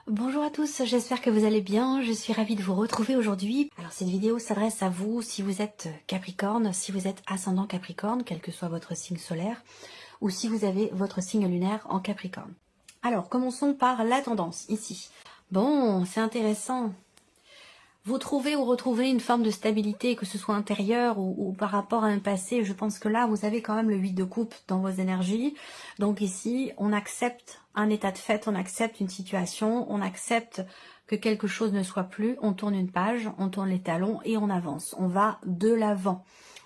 Bonjour à tous, j'espère que vous allez bien, je suis ravie de vous retrouver aujourd'hui. Alors cette vidéo s'adresse à vous si vous êtes Capricorne, si vous êtes ascendant Capricorne, quel que soit votre signe solaire, ou si vous avez votre signe lunaire en Capricorne. Alors commençons par la tendance, ici. Bon, c'est intéressant. Vous trouvez ou retrouvez une forme de stabilité, que ce soit intérieure ou par rapport à un passé. Je pense que là, vous avez quand même le 8 de coupe dans vos énergies. Donc ici, on accepte un état de fait, on accepte une situation, on accepte que quelque chose ne soit plus. On tourne une page, on tourne les talons et on avance. On va de l'avant.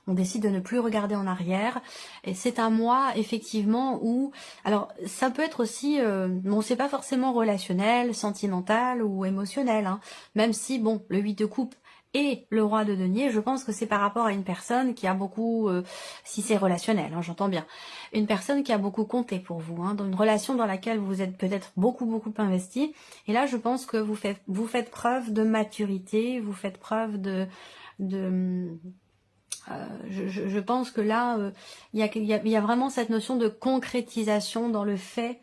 On décide de ne plus regarder en arrière. Et c'est un mois, effectivement, où... Alors, ça peut être aussi... bon, c'est pas forcément relationnel, sentimental ou émotionnel. Hein, même si, bon, le 8 de coupe et le roi de denier, je pense que c'est par rapport à une personne qui a beaucoup... si c'est relationnel, hein, j'entends bien. Une personne qui a beaucoup compté pour vous. Hein, dans une relation dans laquelle vous êtes peut-être beaucoup investi. Et là, je pense que vous faites preuve de maturité, vous faites preuve de je pense que là, il y a vraiment cette notion de concrétisation dans le fait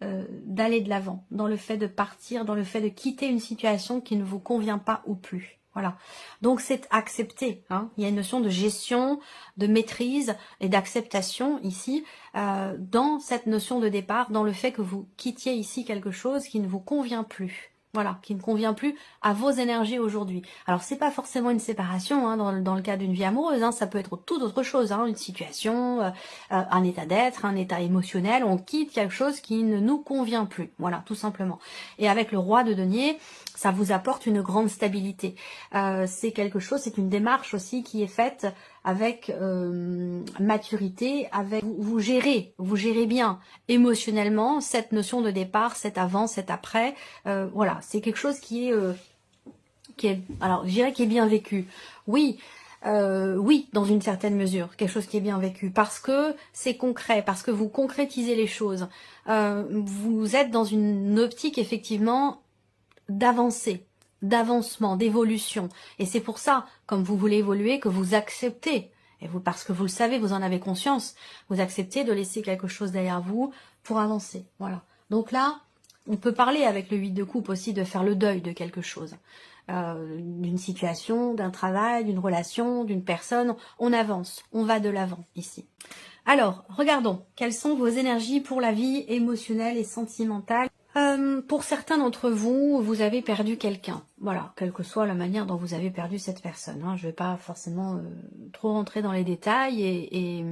d'aller de l'avant, dans le fait de partir, dans le fait de quitter une situation qui ne vous convient pas ou plus. Voilà. Donc c'est accepté. Hein. Il y a une notion de gestion, de maîtrise et d'acceptation ici, dans cette notion de départ, dans le fait que vous quittiez ici quelque chose qui ne vous convient plus. Voilà, qui ne convient plus à vos énergies aujourd'hui. Alors c'est pas forcément une séparation, hein, dans le cas d'une vie amoureuse, hein, ça peut être tout autre chose, hein, une situation, un état d'être, un état émotionnel, on quitte quelque chose qui ne nous convient plus, voilà, tout simplement. Et avec le roi de denier, ça vous apporte une grande stabilité. C'est quelque chose, c'est une démarche aussi qui est faite avec maturité, avec vous gérez bien émotionnellement cette notion de départ, cet avant, cet après. Voilà, c'est quelque chose qui est, alors je dirais qui est bien vécu. Oui. Oui, dans une certaine mesure, quelque chose qui est bien vécu, parce que c'est concret, parce que vous concrétisez les choses. Vous êtes dans une optique effectivement d'avancer, d'avancement, d'évolution. Et c'est pour ça, comme vous voulez évoluer, que vous acceptez, et vous, parce que vous le savez, vous en avez conscience, vous acceptez de laisser quelque chose derrière vous pour avancer. Voilà. Donc là, on peut parler avec le 8 de coupe aussi de faire le deuil de quelque chose. D'une situation, d'un travail, d'une relation, d'une personne. On avance, on va de l'avant ici. Alors, regardons, quelles sont vos énergies pour la vie émotionnelle et sentimentale. Pour certains d'entre vous, vous avez perdu quelqu'un. Voilà, quelle que soit la manière dont vous avez perdu cette personne. Hein. Je ne vais pas forcément trop rentrer dans les détails et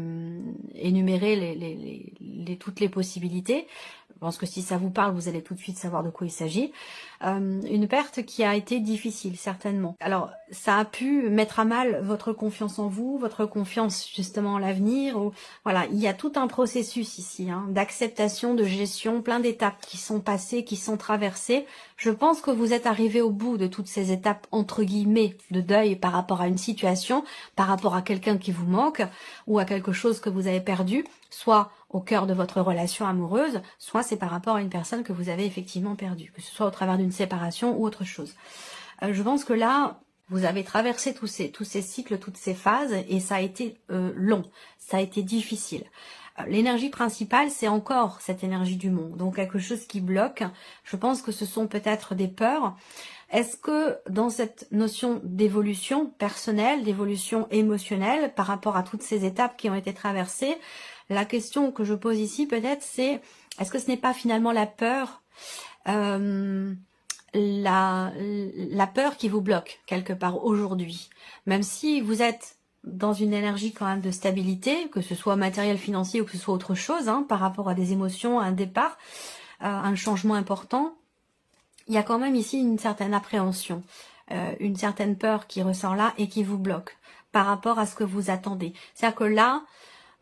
énumérer toutes les possibilités. Je pense que si ça vous parle, vous allez tout de suite savoir de quoi il s'agit. Une perte qui a été difficile, certainement. Alors, ça a pu mettre à mal votre confiance en vous, votre confiance justement en l'avenir. Voilà, il y a tout un processus ici, hein, d'acceptation, de gestion, plein d'étapes qui sont passées, qui sont traversées. Je pense que vous êtes arrivé au bout de toutes ces étapes, entre guillemets, de deuil par rapport à une situation, par rapport à quelqu'un qui vous manque, ou à quelque chose que vous avez perdu, soit au cœur de votre relation amoureuse, soit c'est par rapport à une personne que vous avez effectivement perdue, que ce soit au travers d'une séparation ou autre chose. Je pense que là, vous avez traversé tous ces cycles, toutes ces phases, et ça a été long, ça a été difficile. L'énergie principale, c'est encore cette énergie du monde, donc quelque chose qui bloque. Je pense que ce sont peut-être des peurs. Est-ce que dans cette notion d'évolution personnelle, d'évolution émotionnelle, par rapport à toutes ces étapes qui ont été traversées, la question que je pose ici peut-être c'est, est-ce que ce n'est pas finalement la peur, la peur qui vous bloque quelque part aujourd'hui, même si vous êtes dans une énergie quand même de stabilité, que ce soit matériel, financier ou que ce soit autre chose, hein, par rapport à des émotions, à un départ, un changement important, il y a quand même ici une certaine appréhension, une certaine peur qui ressort là et qui vous bloque par rapport à ce que vous attendez. C'est-à-dire que là,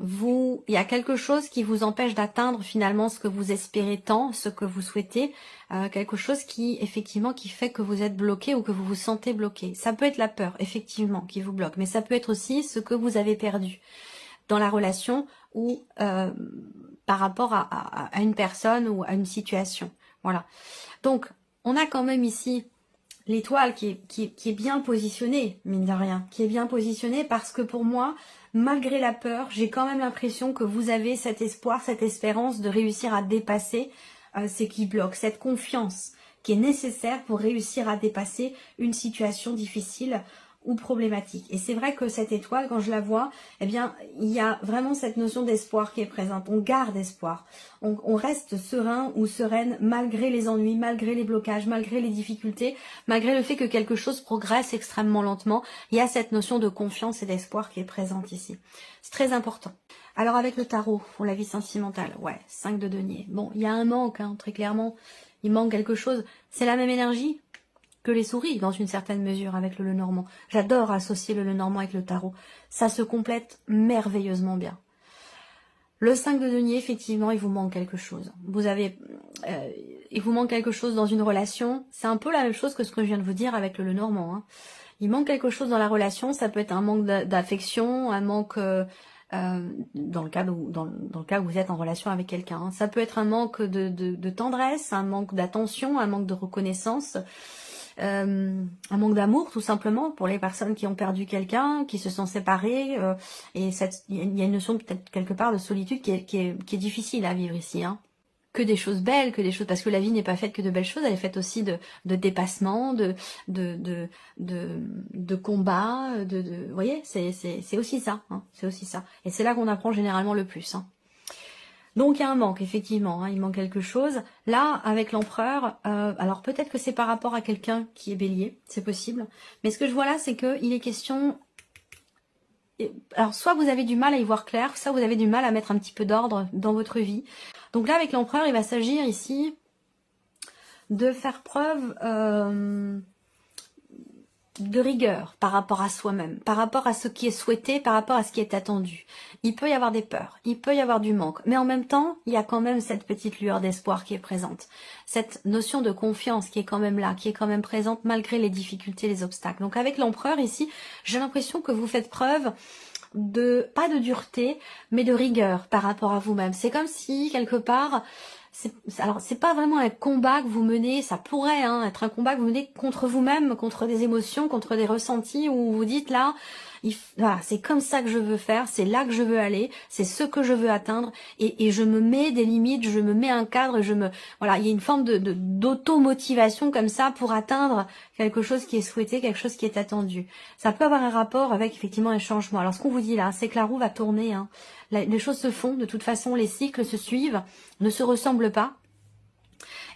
il y a quelque chose qui vous empêche d'atteindre finalement ce que vous espérez tant, ce que vous souhaitez, quelque chose qui effectivement qui fait que vous êtes bloqué ou que vous vous sentez bloqué. Ça peut être la peur effectivement qui vous bloque, mais ça peut être aussi ce que vous avez perdu dans la relation ou par rapport à une personne ou à une situation. Voilà. Donc on a quand même ici l'étoile qui est bien positionnée, mine de rien, qui est bien positionnée parce que pour moi, malgré la peur, j'ai quand même l'impression que vous avez cet espoir, cette espérance de réussir à dépasser ce qui bloque, cette confiance qui est nécessaire pour réussir à dépasser une situation difficile ou problématique. Et c'est vrai que cette étoile, quand je la vois, eh bien, il y a vraiment cette notion d'espoir qui est présente. On garde espoir. On reste serein ou sereine malgré les ennuis, malgré les blocages, malgré les difficultés, malgré le fait que quelque chose progresse extrêmement lentement. Il y a cette notion de confiance et d'espoir qui est présente ici. C'est très important. Alors avec le tarot, pour la vie sentimentale, ouais, 5 de denier. Bon, il y a un manque, hein, très clairement. Il manque quelque chose. C'est la même énergie que les souris, dans une certaine mesure, avec le Lenormand. J'adore associer le Lenormand avec le tarot. Ça se complète merveilleusement bien. Le 5 de denier, effectivement, il vous manque quelque chose. Il vous manque quelque chose dans une relation. C'est un peu la même chose que ce que je viens de vous dire avec le Lenormand. Hein. Il manque quelque chose dans la relation. Ça peut être un manque d'affection, un manque... dans le cas où vous êtes en relation avec quelqu'un. Hein. Ça peut être un manque de tendresse, un manque d'attention, un manque de reconnaissance, un manque d'amour tout simplement pour les personnes qui ont perdu quelqu'un, qui se sont séparées, et il y a une notion peut-être quelque part de solitude qui est difficile à vivre ici. Hein. Que des choses belles, que des choses, parce que la vie n'est pas faite que de belles choses, elle est faite aussi de dépassement, de combat, vous voyez, c'est aussi ça, hein, c'est aussi ça. Et c'est là qu'on apprend généralement le plus. Hein. Donc il y a un manque, effectivement, hein, il manque quelque chose. Là, avec l'empereur, alors peut-être que c'est par rapport à quelqu'un qui est bélier, c'est possible. Mais ce que je vois là, c'est qu'il est question... Alors soit vous avez du mal à y voir clair, soit vous avez du mal à mettre un petit peu d'ordre dans votre vie. Donc là, avec l'empereur, il va s'agir ici de faire preuve de rigueur par rapport à soi-même, par rapport à ce qui est souhaité, par rapport à ce qui est attendu. Il peut y avoir des peurs, il peut y avoir du manque, mais en même temps, il y a quand même cette petite lueur d'espoir qui est présente. Cette notion de confiance qui est quand même là, qui est quand même présente malgré les difficultés, les obstacles. Donc avec l'empereur ici, j'ai l'impression que vous faites preuve pas de dureté, mais de rigueur par rapport à vous-même. C'est comme si, quelque part, alors c'est pas vraiment un combat que vous menez, ça pourrait être un combat que vous menez contre vous-même, contre des émotions, contre des ressentis, où vous dites là, voilà, c'est comme ça que je veux faire, c'est là que je veux aller, c'est ce que je veux atteindre, et je me mets des limites, je me mets un cadre, voilà, il y a une forme d'auto-motivation comme ça pour atteindre quelque chose qui est souhaité, quelque chose qui est attendu. Ça peut avoir un rapport avec effectivement un changement. Alors ce qu'on vous dit là, c'est que la roue va tourner, hein. Les choses se font, de toute façon les cycles se suivent, ne se ressemblent pas.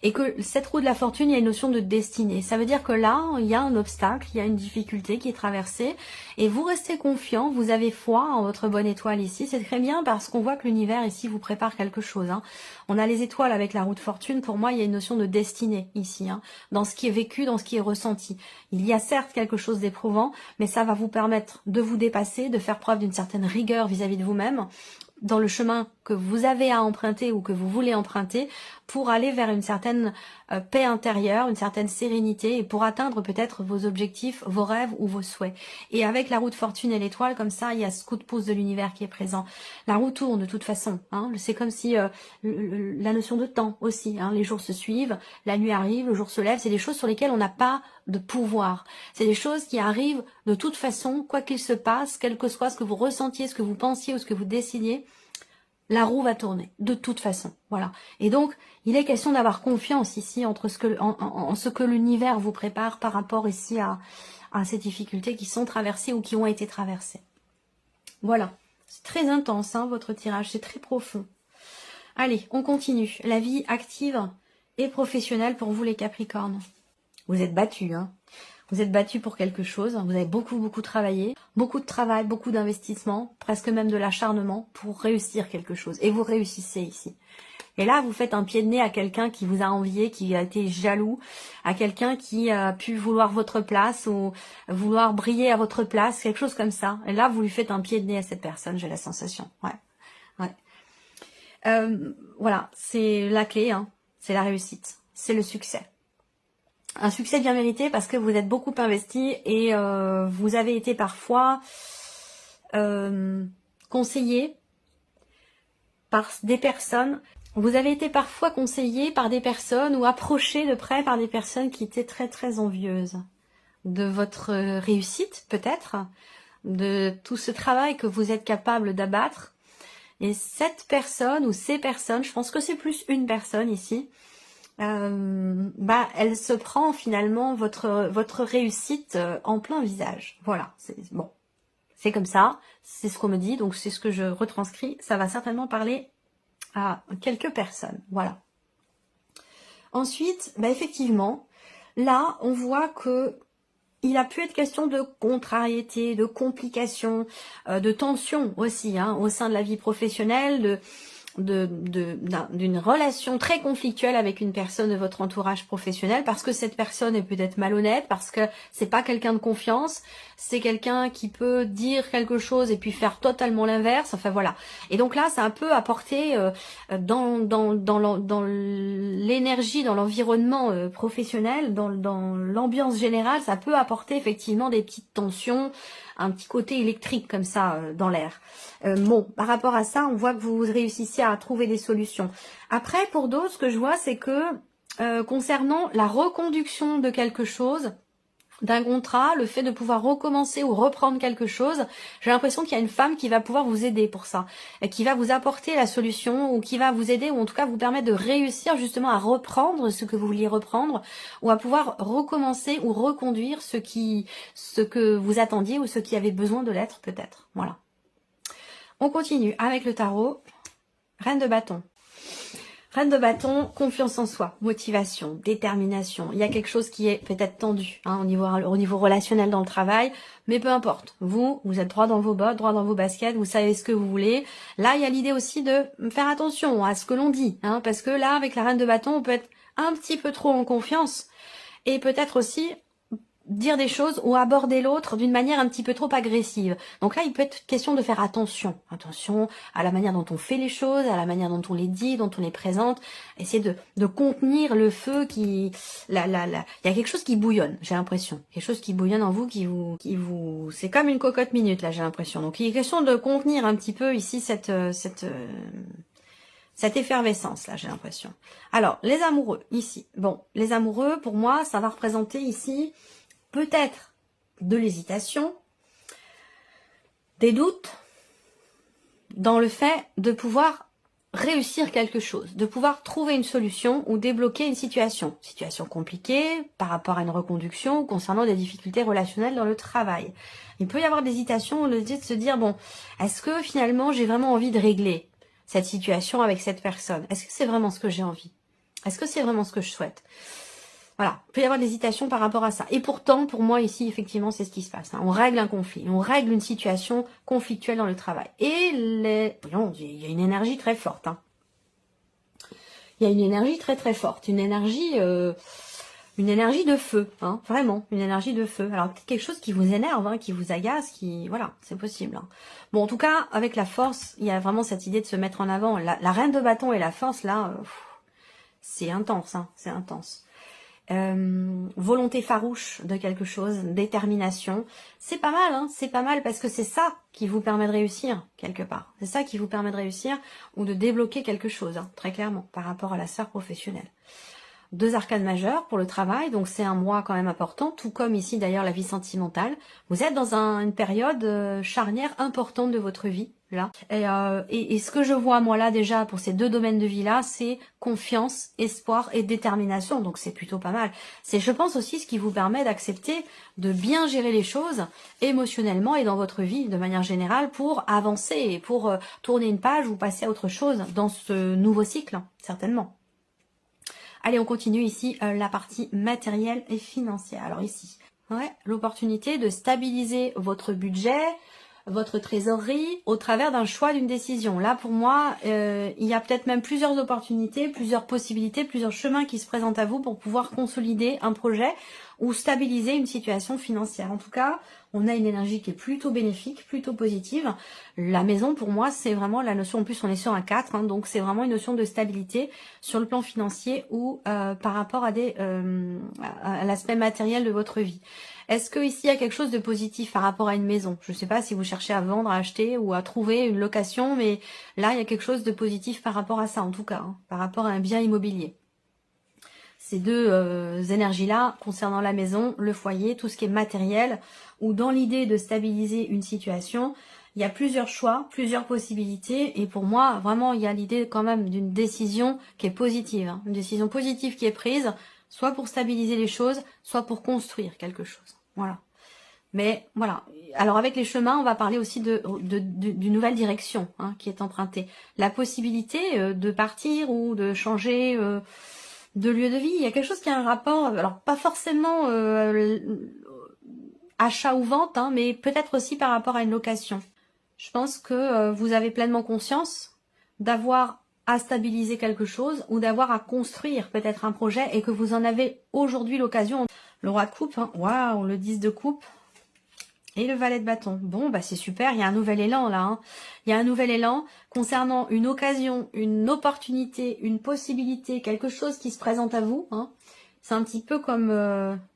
Et que cette roue de la fortune, il y a une notion de destinée. Ça veut dire que là, il y a un obstacle, il y a une difficulté qui est traversée, et vous restez confiant, vous avez foi en votre bonne étoile ici. C'est très bien parce qu'on voit que l'univers ici vous prépare quelque chose. Hein. On a les étoiles avec la roue de fortune, pour moi il y a une notion de destinée ici, hein, dans ce qui est vécu, dans ce qui est ressenti. Il y a certes quelque chose d'éprouvant, mais ça va vous permettre de vous dépasser, de faire preuve d'une certaine rigueur vis-à-vis de vous-même, dans le chemin que vous avez à emprunter ou que vous voulez emprunter pour aller vers une certaine paix intérieure, une certaine sérénité et pour atteindre peut-être vos objectifs, vos rêves ou vos souhaits. Et avec la roue de fortune et l'étoile, comme ça, il y a ce coup de pouce de l'univers qui est présent. La roue tourne de toute façon. Hein. C'est comme si la notion de temps aussi. Hein. Les jours se suivent, la nuit arrive, le jour se lève. C'est des choses sur lesquelles on n'a pas de pouvoir. C'est des choses qui arrivent de toute façon, quoi qu'il se passe, quel que soit ce que vous ressentiez, ce que vous pensiez ou ce que vous décidiez, la roue va tourner, de toute façon. Voilà. Et donc, il est question d'avoir confiance ici en ce que l'univers vous prépare par rapport ici à ces difficultés qui sont traversées ou qui ont été traversées. Voilà. C'est très intense, hein, votre tirage. C'est très profond. Allez, on continue. La vie active et professionnelle pour vous, les Capricornes. Vous êtes battus, hein. Vous êtes battus pour quelque chose, vous avez beaucoup travaillé, beaucoup de travail, beaucoup d'investissement, presque même de l'acharnement pour réussir quelque chose. Et vous réussissez ici. Et là, vous faites un pied de nez à quelqu'un qui vous a envié, qui a été jaloux, à quelqu'un qui a pu vouloir votre place ou vouloir briller à votre place, quelque chose comme ça. Et là, vous lui faites un pied de nez à cette personne, j'ai la sensation. Ouais. Voilà, c'est la clé, hein. C'est la réussite, c'est le succès. Un succès bien mérité parce que vous êtes beaucoup investi et vous avez été parfois conseillé par des personnes. Vous avez été parfois conseillé par des personnes ou approché de près par des personnes qui étaient très envieuses de votre réussite peut-être, de tout ce travail que vous êtes capable d'abattre. Et cette personne ou ces personnes, je pense que c'est plus une personne ici, elle se prend finalement votre réussite en plein visage. Voilà, c'est bon. C'est comme ça, c'est ce qu'on me dit, donc c'est ce que je retranscris. Ça va certainement parler à quelques personnes. Voilà. Ensuite, effectivement, là, on voit que il a pu être question de contrariété, de complications, de tension aussi, au sein de la vie professionnelle, d'une relation très conflictuelle avec une personne de votre entourage professionnel, parce que cette personne est peut-être malhonnête, parce que c'est pas quelqu'un de confiance, c'est quelqu'un qui peut dire quelque chose et puis faire totalement l'inverse, enfin voilà. Et donc là, ça a un peu apporté dans l'énergie, dans l'environnement professionnel, dans l'ambiance générale, ça peut apporter effectivement des petites tensions, un petit côté électrique comme ça dans l'air. Bon, par rapport à ça, on voit que vous réussissez à trouver des solutions. Après, pour d'autres, ce que je vois, c'est que concernant la reconduction de quelque chose, d'un contrat, le fait de pouvoir recommencer ou reprendre quelque chose, j'ai l'impression qu'il y a une femme qui va pouvoir vous aider pour ça, et qui va vous apporter la solution, ou qui va vous aider, ou en tout cas vous permettre de réussir justement à reprendre ce que vous vouliez reprendre, ou à pouvoir recommencer ou reconduire ce que vous attendiez, ou ce qui avait besoin de l'être peut-être. Voilà. On continue avec le tarot. Reine de bâton. Reine de bâton, confiance en soi, motivation, détermination. Il y a quelque chose qui est peut-être tendu au niveau relationnel dans le travail, mais peu importe. Vous êtes droit dans vos bottes, droit dans vos baskets, vous savez ce que vous voulez. Là, il y a l'idée aussi de faire attention à ce que l'on dit, parce que là, avec la reine de bâton, on peut être un petit peu trop en confiance et peut-être aussi dire des choses ou aborder l'autre d'une manière un petit peu trop agressive. Donc là, il peut être question de faire attention. Attention à la manière dont on fait les choses, à la manière dont on les dit, dont on les présente. Essayer de contenir le feu qui... Il y a quelque chose qui bouillonne, j'ai l'impression. Quelque chose qui bouillonne en vous, qui vous... C'est comme une cocotte minute, là, j'ai l'impression. Donc il est question de contenir un petit peu ici cette effervescence, là, j'ai l'impression. Alors, les amoureux, ici. Bon, les amoureux, pour moi, ça va représenter ici... peut-être de l'hésitation, des doutes dans le fait de pouvoir réussir quelque chose, de pouvoir trouver une solution ou débloquer une situation. Situation compliquée par rapport à une reconduction ou concernant des difficultés relationnelles dans le travail. Il peut y avoir de l'hésitation, de se dire, bon, est-ce que finalement j'ai vraiment envie de régler cette situation avec cette personne? Est-ce que c'est vraiment ce que j'ai envie? Est-ce que c'est vraiment ce que je souhaite? Voilà, il peut y avoir de l'hésitation par rapport à ça. Et pourtant, pour moi, ici, effectivement, c'est ce qui se passe. On règle un conflit, on règle une situation conflictuelle dans le travail. Et voyons, il y a une énergie très forte. Il y a une énergie très très forte, une énergie de feu, vraiment, une énergie de feu. Alors peut-être quelque chose qui vous énerve, qui vous agace, voilà, c'est possible. Bon, en tout cas, avec la force, il y a vraiment cette idée de se mettre en avant. La reine de bâton et la force, là, c'est intense, c'est intense. Volonté farouche de quelque chose, détermination, c'est pas mal, c'est pas mal parce que c'est ça qui vous permet de réussir quelque part. C'est ça qui vous permet de réussir ou de débloquer quelque chose, très clairement, par rapport à la sphère professionnelle. 2 arcanes majeures pour le travail, donc c'est un mois quand même important, tout comme ici d'ailleurs la vie sentimentale. Vous êtes dans une période charnière importante de votre vie, là. Et ce que je vois moi là déjà pour ces 2 domaines de vie là, c'est confiance, espoir et détermination, donc c'est plutôt pas mal. C'est, je pense aussi, ce qui vous permet d'accepter de bien gérer les choses émotionnellement et dans votre vie de manière générale pour avancer et pour tourner une page ou passer à autre chose dans ce nouveau cycle, certainement. Allez, on continue ici la partie matérielle et financière. Alors ici, l'opportunité de stabiliser votre budget, votre trésorerie au travers d'un choix d'une décision. Là, pour moi, il y a peut-être même plusieurs opportunités, plusieurs possibilités, plusieurs chemins qui se présentent à vous pour pouvoir consolider un projet ou stabiliser une situation financière. En tout cas, on a une énergie qui est plutôt bénéfique, plutôt positive. La maison, pour moi, c'est vraiment la notion, en plus on est sur un 4, donc c'est vraiment une notion de stabilité sur le plan financier ou par rapport à l'aspect matériel de votre vie. Est-ce que ici il y a quelque chose de positif par rapport à une maison? Je ne sais pas si vous cherchez à vendre, à acheter ou à trouver une location, mais là il y a quelque chose de positif par rapport à ça en tout cas, par rapport à un bien immobilier. Ces 2 énergies-là concernant la maison, le foyer, tout ce qui est matériel, ou dans l'idée de stabiliser une situation, Il y a plusieurs choix, plusieurs possibilités, et pour moi, vraiment, il y a l'idée quand même d'une décision qui est positive, hein. Une décision positive qui est prise, soit pour stabiliser les choses, soit pour construire quelque chose. Voilà. Mais voilà. Alors avec les chemins, on va parler aussi d'une nouvelle direction, hein, qui est empruntée. La possibilité de partir ou de changer de lieu de vie. Il y a quelque chose qui a un rapport, alors pas forcément achat ou vente, hein, mais peut-être aussi par rapport à une location. Je pense que vous avez pleinement conscience d'avoir à stabiliser quelque chose ou d'avoir à construire peut-être un projet et que vous en avez aujourd'hui l'occasion. Le roi de coupe, hein, waouh, le 10 de coupe et le valet de bâton. Bon, bah c'est super, il y a un nouvel élan là. Hein. Il y a un nouvel élan concernant une occasion, une opportunité, une possibilité, quelque chose qui se présente à vous. Hein. C'est un petit peu comme...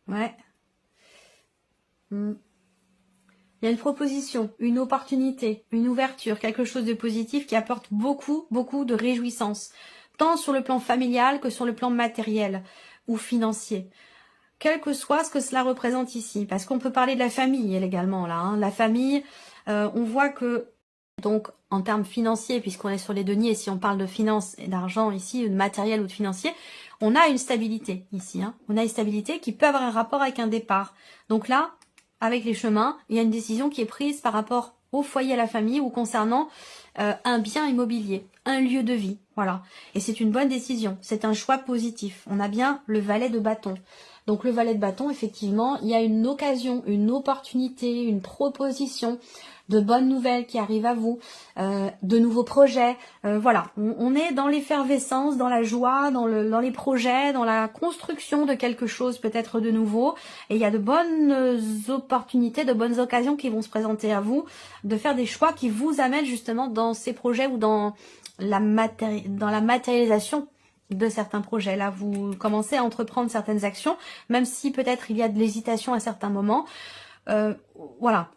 ouais. Il y a une proposition, une opportunité, une ouverture, quelque chose de positif qui apporte beaucoup, beaucoup de réjouissance, tant sur le plan familial que sur le plan matériel ou financier. Quel que soit ce que cela représente ici, parce qu'on peut parler de la famille également là. Hein. La famille, on voit que, donc en termes financiers, puisqu'on est sur les deniers, si on parle de finances et d'argent ici, de matériel ou de financier, on a une stabilité ici. Hein. On a une stabilité qui peut avoir un rapport avec un départ. Donc là, avec les chemins, il y a une décision qui est prise par rapport au foyer, à la famille ou concernant un bien immobilier, un lieu de vie, voilà. Et c'est une bonne décision, c'est un choix positif. On a bien le valet de bâton. Donc le valet de bâton, effectivement, il y a une occasion, une opportunité, une proposition, de bonnes nouvelles qui arrivent à vous, de nouveaux projets. Voilà, on est dans l'effervescence, dans la joie, dans les projets, dans la construction de quelque chose peut-être de nouveau. Et il y a de bonnes opportunités, de bonnes occasions qui vont se présenter à vous, de faire des choix qui vous amènent justement dans ces projets ou dans la matérialisation de certains projets. Là, vous commencez à entreprendre certaines actions, même si peut-être il y a de l'hésitation à certains moments. Voilà.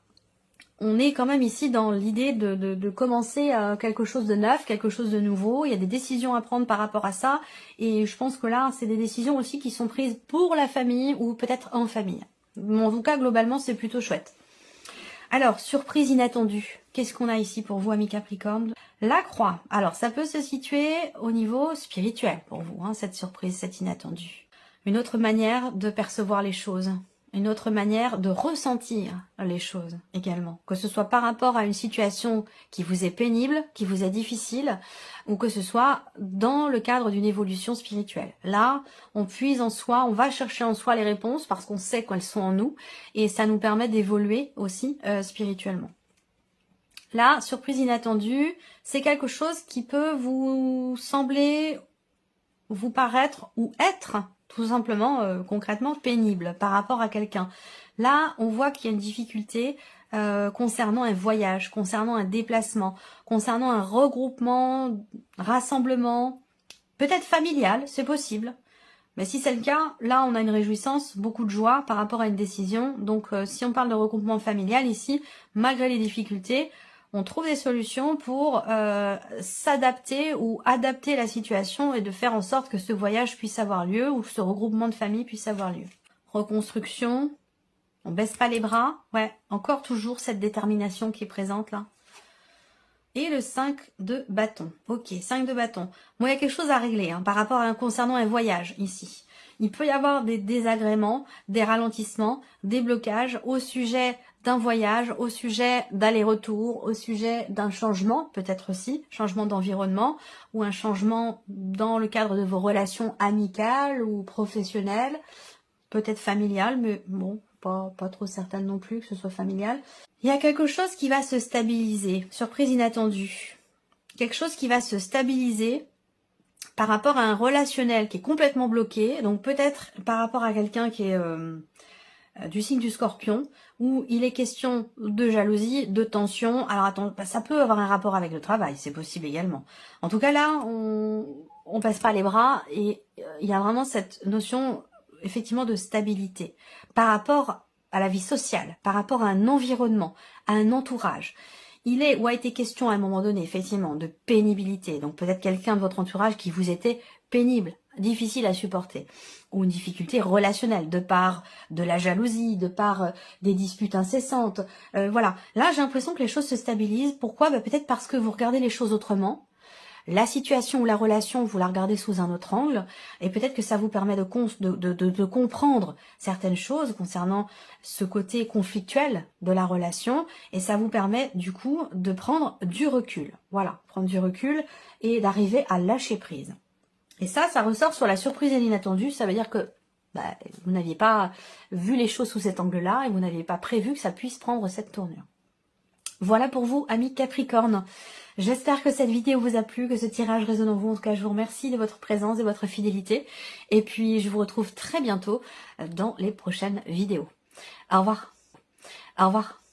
On est quand même ici dans l'idée de commencer quelque chose de neuf, quelque chose de nouveau. Il y a des décisions à prendre par rapport à ça. Et je pense que là, c'est des décisions aussi qui sont prises pour la famille ou peut-être en famille. En tout cas, globalement, c'est plutôt chouette. Alors, surprise inattendue. Qu'est-ce qu'on a ici pour vous, amis Capricorne? La croix. Alors, ça peut se situer au niveau spirituel pour vous, hein, cette surprise, cette inattendue. Une autre manière de percevoir les choses. Une autre manière de ressentir les choses également. Que ce soit par rapport à une situation qui vous est pénible, qui vous est difficile, ou que ce soit dans le cadre d'une évolution spirituelle. Là, on puise en soi, on va chercher en soi les réponses parce qu'on sait qu'elles sont en nous, et ça nous permet d'évoluer aussi spirituellement. Là, surprise inattendue, c'est quelque chose qui peut vous sembler, vous paraître ou être tout simplement, concrètement, pénible par rapport à quelqu'un. Là, on voit qu'il y a une difficulté concernant un voyage, concernant un déplacement, concernant un regroupement, rassemblement, peut-être familial, c'est possible. Mais si c'est le cas, là, on a une réjouissance, beaucoup de joie par rapport à une décision. Donc, si on parle de regroupement familial ici, malgré les difficultés, on trouve des solutions pour s'adapter ou adapter la situation et de faire en sorte que ce voyage puisse avoir lieu ou que ce regroupement de famille puisse avoir lieu. Reconstruction, on baisse pas les bras, ouais, encore toujours cette détermination qui est présente là. Et le 5 de bâton. Ok, 5 de bâton. Bon, il y a quelque chose à régler hein, par rapport concernant un voyage ici. Il peut y avoir des désagréments, des ralentissements, des blocages au sujet d'un voyage, au sujet d'aller-retour, au sujet d'un changement, peut-être aussi, changement d'environnement, ou un changement dans le cadre de vos relations amicales ou professionnelles, peut-être familiales, mais bon, pas trop certaine non plus que ce soit familial. Il y a quelque chose qui va se stabiliser, surprise inattendue. Quelque chose qui va se stabiliser par rapport à un relationnel qui est complètement bloqué, donc peut-être par rapport à quelqu'un qui est du signe du Scorpion, où il est question de jalousie, de tension. Alors attends, ça peut avoir un rapport avec le travail, c'est possible également. En tout cas là, on passe pas les bras et il y a vraiment cette notion effectivement de stabilité par rapport à la vie sociale, par rapport à un environnement, à un entourage. Il est ou a été question à un moment donné, effectivement, de pénibilité. Donc peut-être quelqu'un de votre entourage qui vous était pénible, difficile à supporter, ou une difficulté relationnelle, de par de la jalousie, de par des disputes incessantes. Voilà, là j'ai l'impression que les choses se stabilisent. Pourquoi? Peut-être parce que vous regardez les choses autrement. La situation ou la relation, vous la regardez sous un autre angle, et peut-être que ça vous permet de comprendre certaines choses concernant ce côté conflictuel de la relation, et ça vous permet du coup de prendre du recul. Voilà, prendre du recul et d'arriver à lâcher prise. Et ça ressort sur la surprise et l'inattendue. Ça veut dire que vous n'aviez pas vu les choses sous cet angle-là, et vous n'aviez pas prévu que ça puisse prendre cette tournure. Voilà pour vous, amis Capricorne. J'espère que cette vidéo vous a plu, que ce tirage résonne en vous. En tout cas, je vous remercie de votre présence, de votre fidélité. Et puis, je vous retrouve très bientôt dans les prochaines vidéos. Au revoir. Au revoir.